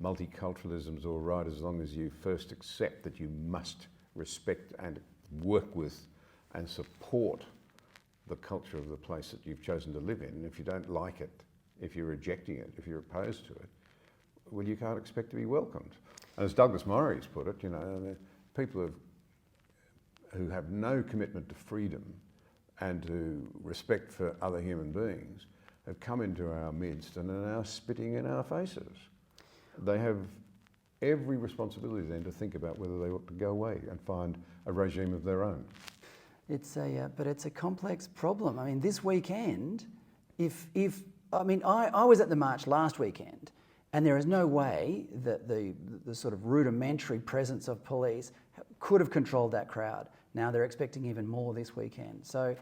multiculturalism's all right as long as you first accept that you must respect and work with and support the culture of the place that you've chosen to live in. And if you don't like it, if you're rejecting it, if you're opposed to it, well, you can't expect to be welcomed. And as Douglas Murray's put it, you know, people who have no commitment to freedom and to respect for other human beings have come into our midst and are now spitting in our faces. They have every responsibility then to think about whether they ought to go away and find a regime of their own. But it's a complex problem. I mean, this weekend, I was at the march last weekend, and there is no way that the sort of rudimentary presence of police could have controlled that crowd. Now they're expecting even more this weekend. So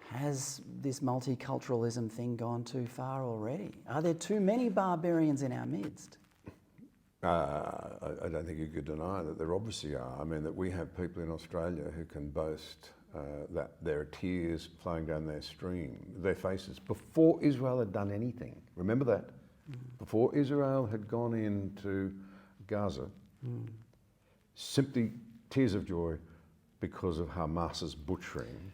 has this multiculturalism thing gone too far already? Are there too many barbarians in our midst? I don't think you could deny that there obviously are. I mean, that we have people in Australia who can boast that there are tears flowing down their faces before Israel had done anything. Remember that? Before Israel had gone into Gaza, simply tears of joy because of Hamas's butchering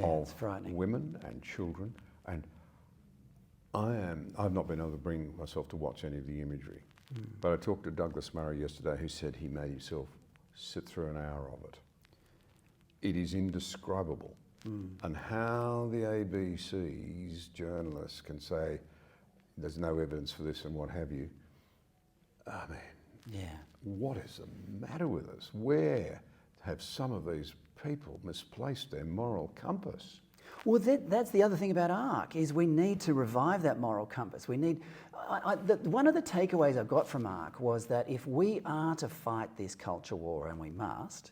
of women and children. And I've not been able to bring myself to watch any of the imagery. But I talked to Douglas Murray yesterday, who said he made himself sit through an hour of it. It is indescribable. And how the ABC's journalists can say there's no evidence for this and what have you. I mean, what is the matter with us? Where have some of these people misplaced their moral compass? Well, that's the other thing about ARC, is we need to revive that moral compass. We need. One of the takeaways I've got from ARC was that if we are to fight this culture war, and we must,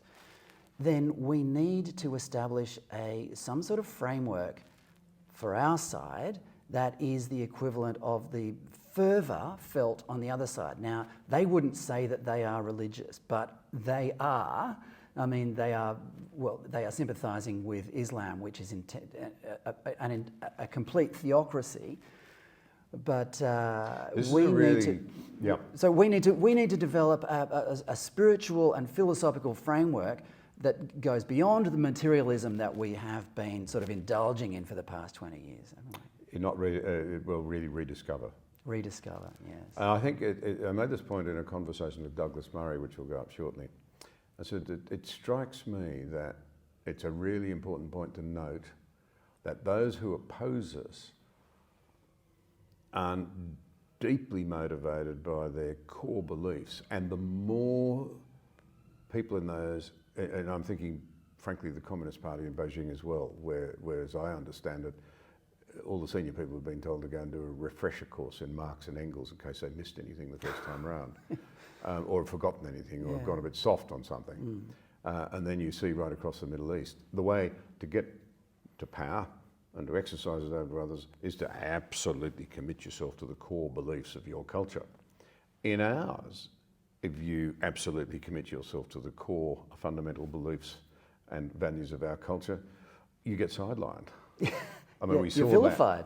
then we need to establish some sort of framework for our side that is the equivalent of the fervour felt on the other side. Now, they wouldn't say that they are religious, but they are. I mean, they are sympathising with Islam, which is a complete theocracy. But we need to develop a spiritual and philosophical framework that goes beyond the materialism that we have been sort of indulging in for the past 20 years, haven't we? It will really rediscover. Rediscover, yes. And I think I made this point in a conversation with Douglas Murray, which will go up shortly. I said that it strikes me that it's a really important point to note that those who oppose us are deeply motivated by their core beliefs, and the more people in those, and I'm thinking frankly the Communist Party in Beijing as well, where as I understand it, all the senior people have been told to go and do a refresher course in Marx and Engels in case they missed anything the first time round, or have forgotten anything, or have gone a bit soft on something. And then you see right across the Middle East, the way to get to power and to exercise it over others is to absolutely commit yourself to the core beliefs of your culture. In ours, if you absolutely commit yourself to the core fundamental beliefs and values of our culture, you get sidelined. I mean, we saw you're vilified.